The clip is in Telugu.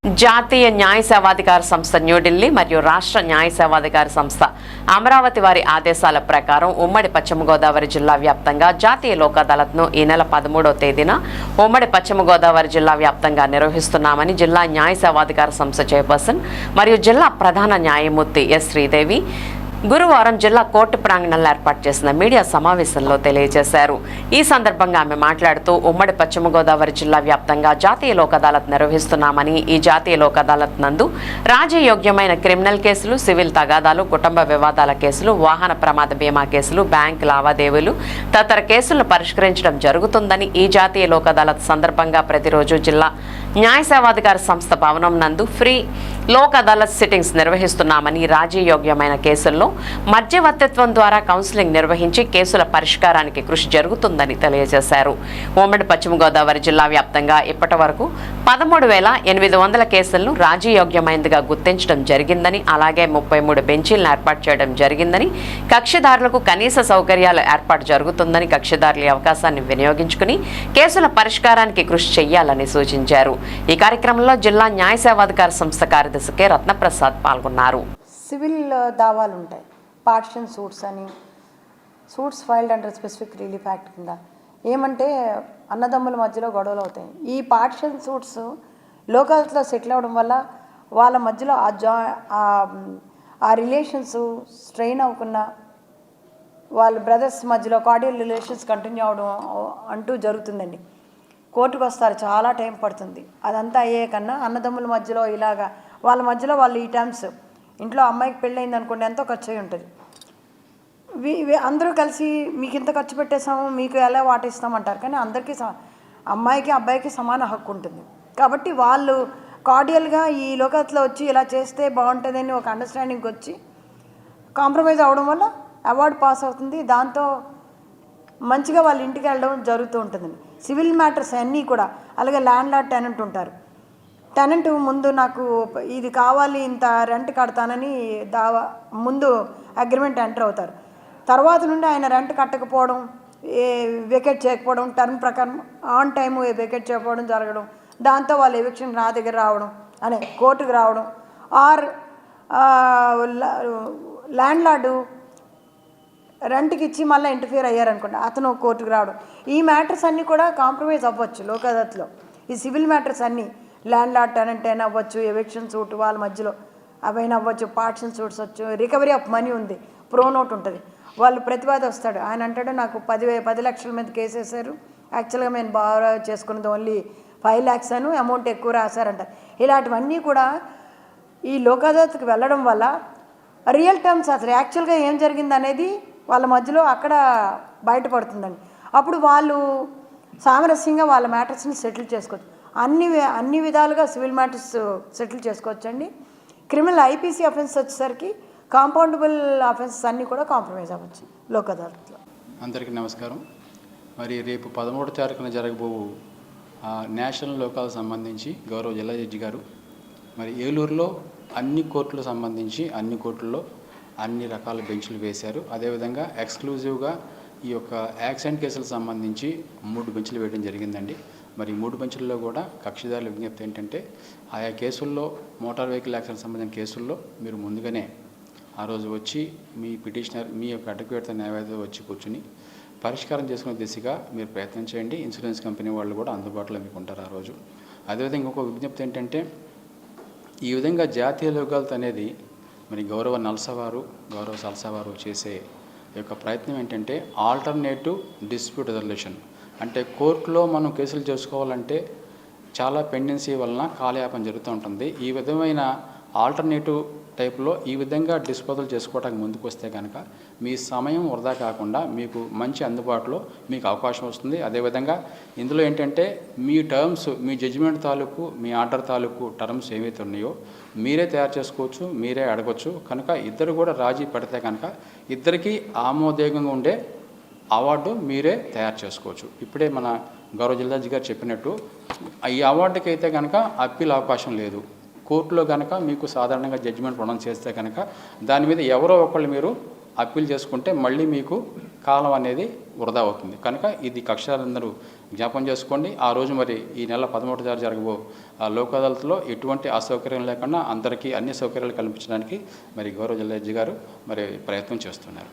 జాతీయ న్యాయ సేవాధికార సంస్థ న్యూఢిల్లీ మరియు రాష్ట్ర న్యాయ సేవాధికార సంస్థ అమరావతి వారి ఆదేశాల ప్రకారం ఉమ్మడి పశ్చిమ గోదావరి జిల్లా వ్యాప్తంగా జాతీయ లోక్ అదాలత్ను ఈ నెల 13వ తేదీన ఉమ్మడి పశ్చిమ గోదావరి జిల్లా వ్యాప్తంగా నిర్వహిస్తున్నామని జిల్లా న్యాయ సేవాధికార సంస్థ చైర్పర్సన్ మరియు జిల్లా ప్రధాన న్యాయమూర్తి ఎస్ శ్రీదేవి గురువారం జిల్లా కోర్టు ప్రాంగణంలో ఏర్పాటు చేసిన మీడియా సమావేశంలో తెలియజేశారు. ఈ సందర్భంగా ఆమె మాట్లాడుతూ ఉమ్మడి పశ్చిమ గోదావరి జిల్లా వ్యాప్తంగా జాతీయ లోక్ అదాలత్ నిర్వహిస్తున్నామని, ఈ జాతీయ లోక్ అదాలత్ నందు రాజయోగ్యమైన క్రిమినల్ కేసులు, సివిల్ తగాదాలు, కుటుంబ వివాదాల కేసులు, వాహన ప్రమాద బీమా కేసులు, బ్యాంక్ లావాదేవీలు తదితర కేసులను పరిష్కరించడం జరుగుతుందని, ఈ జాతీయ లోక్ అదాలత్ సందర్భంగా ప్రతిరోజు జిల్లా న్యాయ సేవాధికార సంస్థ భవనం నందు ఫ్రీ లోక్ అదాలత్ సిట్టింగ్స్ నిర్వహిస్తున్నామని, రాజయోగ్యమైన కేసుల్లో మధ్యవర్తిత్వం ద్వారా కౌన్సిలింగ్ నిర్వహించి కేసుల పరిష్కారానికి కృషి జరుగుతుందని తెలియజేశారు. ఉమ్మడి పశ్చిమ గోదావరి జిల్లా వ్యాప్తంగా ఇప్పటి వరకు 13,800 కేసులను రాజయోగ్యమైనదిగా గుర్తించడం జరిగిందని, అలాగే 33 బెంచీలను ఏర్పాటు చేయడం జరిగిందని, కక్షిదారులకు కనీస సౌకర్యాలు ఏర్పాటు జరుగుతుందని, కక్షిదారుల అవకాశాన్ని వినియోగించుకుని కేసుల పరిష్కారానికి కృషి చేయాలని సూచించారు. ఈ కార్యక్రమంలో జిల్లా న్యాయ సేవాధికార సంస్థ కార్యదర్శి కె రత్నప్రసాద్ పాల్గొన్నారు. సివిల్ దావాలు ఉంటాయి, పార్టిషన్ సూట్స్ అని, suits filed under specific relief act కింద. ఏమంటే అన్నదమ్ముల మధ్యలో గొడవలు అవుతాయి. ఈ పార్టిషన్ సూట్స్ లోకల్స్లో సెటిల్ అవ్వడం వల్ల వాళ్ళ మధ్యలో ఆ రిలేషన్స్ స్ట్రెయిన్ అవ్వకుండా వాళ్ళ బ్రదర్స్ మధ్యలో కార్డియల్ రిలేషన్స్ కంటిన్యూ అవడం అంటూ జరుగుతుందండి. కోర్టుకు వస్తారు, చాలా టైం పడుతుంది. అదంతా అయ్యే కన్నా అన్నదమ్ముల మధ్యలో ఇలాగా వాళ్ళ మధ్యలో వాళ్ళు ఈ టైమ్స్ ఇంట్లో అమ్మాయికి పెళ్ళయింది అనుకోండి, ఎంతో ఖర్చు అయి ఉంటుంది. అందరూ కలిసి మీకు ఇంత ఖర్చు పెట్టేసాము, మీకు ఎలా వాటిస్తామంటారు. కానీ అందరికీ అమ్మాయికి అబ్బాయికి సమాన హక్కు ఉంటుంది. కాబట్టి వాళ్ళు కార్డియల్గా ఈ లోకత్లో వచ్చి ఇలా చేస్తే బాగుంటుందని ఒక అండర్స్టాండింగ్కి వచ్చి కాంప్రమైజ్ అవ్వడం వల్ల అవార్డు పాస్ అవుతుంది. దాంతో మంచిగా వాళ్ళ ఇంటికి వెళ్ళడం జరుగుతూ ఉంటుందండి. సివిల్ మ్యాటర్స్ అన్నీ కూడా అలాగే ల్యాండ్ లార్డ్ టెనెంట్ ఉంటారు. టెనెంట్ ముందు నాకు ఇది కావాలి, ఇంత రెంట్ కడతానని ముందు అగ్రిమెంట్ ఎంటర్ అవుతారు. తర్వాత నుండి ఆయన రెంట్ కట్టకపోవడం, వెకేట్ చేయకపోవడం, టర్మ్ ప్రకారం ఆన్ టైము వెకేట్ చేయకపోవడం జరగడం, దాంతో వాళ్ళు ఎవిక్షన్ నా దగ్గర రావడం అనే కోర్టుకు రావడం, ఆర్ ల్యాండ్ లార్డు రెంట్కి ఇచ్చి మళ్ళీ ఇంటర్ఫియర్ అయ్యారనుకోండి, అతను కోర్టుకు రావడం. ఈ మ్యాటర్స్ అన్నీ కూడా కాంప్రమైజ్ అవ్వచ్చు లోక్ అదాలత్లో. ఈ సివిల్ మ్యాటర్స్ అన్నీ ల్యాండ్ లార్డ్ టెనెంట్ అయినా అవ్వచ్చు, ఎవిక్షన్ సూట్ వాళ్ళ మధ్యలో అవైనా అవ్వచ్చు, పార్టిషన్ సూట్స్ వచ్చు, రికవరీ ఆఫ్ మనీ ఉంది, ప్రో నోట్ ఉంటుంది. వాళ్ళు ప్రతివాది వస్తాడు, ఆయన అంటాడు నాకు 10 లక్షల మీద కేసు వేశారు, యాక్చువల్గా నేను బాగా చేసుకున్నది ఓన్లీ 5 lakhs అని, అమౌంట్ ఎక్కువ రాశారంటారు. ఇలాంటివన్నీ కూడా ఈ లోక్ అదాలత్కి వెళ్ళడం వల్ల రియల్ టర్మ్స్ అసలు యాక్చువల్గా ఏం జరిగింది అనేది వాళ్ళ మధ్యలో అక్కడ బయటపడుతుందండి. అప్పుడు వాళ్ళు సామరస్యంగా వాళ్ళ మ్యాటర్స్ని సెటిల్ చేసుకోవచ్చు. అన్ని విధాలుగా సివిల్ మ్యాటర్స్ సెటిల్ చేసుకోవచ్చండి. క్రిమినల్ ఐపీసీ అఫెన్స్ వచ్చేసరికి కాంపౌండబుల్ అఫెన్సెస్ అన్నీ కూడా కాంప్రమైజ్ అవ్వచ్చు లోక్ అదాలత్లో. అందరికీ నమస్కారం. మరి రేపు 13వ తారీఖున జరగబోవు నేషనల్ లోకాలకు సంబంధించి గౌరవ జిల్లా జడ్జి గారు మరి ఏలూరులో అన్ని కోర్టులకు సంబంధించి అన్ని కోర్టుల్లో అన్ని రకాల బెంచ్లు వేశారు. అదేవిధంగా ఎక్స్క్లూజివ్గా ఈ యొక్క యాక్సిడెంట్ కేసులకు సంబంధించి 3 బెంచ్లు వేయడం జరిగిందండి. మరి 3 బెంచ్ల్లో కూడా కక్షిదారుల విజ్ఞప్తి ఏంటంటే ఆయా కేసుల్లో మోటార్ వెహికల్ యాక్సిడెంట్ సంబంధించిన కేసుల్లో మీరు ముందుగానే ఆ రోజు వచ్చి మీ పిటిషనర్ మీ యొక్క అడ్వకేట్తో న్యాయవాదితో వచ్చి కూర్చుని పరిష్కారం చేసుకునే దిశగా మీరు ప్రయత్నం చేయండి. ఇన్సూరెన్స్ కంపెనీ వాళ్ళు కూడా అందుబాటులో మీకు ఉంటారు ఆ రోజు. అదేవిధంగా ఇంకొక విజ్ఞప్తి ఏంటంటే ఈ విధంగా జాతీయ లోక్ అదాలత్ అనేది మరి గౌరవ నల్సవారు గౌరవ సల్సవారు చేసే యొక్క ప్రయత్నం ఏంటంటే ఆల్టర్నేటివ్ డిస్ప్యూట్ రెజల్యూషన్. అంటే కోర్టులో మనం కేసులు చేసుకోవాలంటే చాలా పెండెన్సీ వలన కాలయాపన జరుగుతూ ఉంటుంది. ఈ విధమైన ఆల్టర్నేటివ్ టైప్లో ఈ విధంగా డిస్పోజల్ చేసుకోవడానికి ముందుకు వస్తే కనుక మీ సమయం వృధా కాకుండా మీకు మంచి అందుబాటులో మీకు అవకాశం వస్తుంది. అదేవిధంగా ఇందులో ఏంటంటే మీ టర్మ్స్, మీ జడ్జిమెంట్ తాలూకు, మీ ఆర్డర్ తాలూకు టర్మ్స్ ఏవైతే ఉన్నాయో మీరే తయారు చేసుకోవచ్చు, మీరే అడగవచ్చు. కనుక ఇద్దరు కూడా రాజీ పడితే కనుక ఇద్దరికీ ఆమోదయోగంగా ఉండే అవార్డు మీరే తయారు చేసుకోవచ్చు. ఇప్పుడే మన గౌరవ జిల్లా జడ్జి గారు చెప్పినట్టు ఈ అవార్డుకి అయితే కనుక అప్పీల్ అవకాశం లేదు. కోర్టులో కనుక మీకు సాధారణంగా జడ్జిమెంట్ ప్రొనౌన్స్ చేస్తే కనుక దాని మీద ఎవరో ఒకళ్ళు మీరు అప్పీల్ చేసుకుంటే మళ్ళీ మీకు కాలం అనేది వృధా అవుతుంది. కనుక ఇది కక్షాలందరూ జ్ఞాపకం చేసుకోండి. ఆ రోజు మరి ఈ నెల 13వ తారీఖు జరగబో లోక్ అదాలత్లో ఎటువంటి అసౌకర్యం లేకుండా అందరికీ అన్ని సౌకర్యాలు కల్పించడానికి మరి గౌరవ జిల్లా జడ్జి గారు మరి ప్రయత్నం చేస్తున్నారు.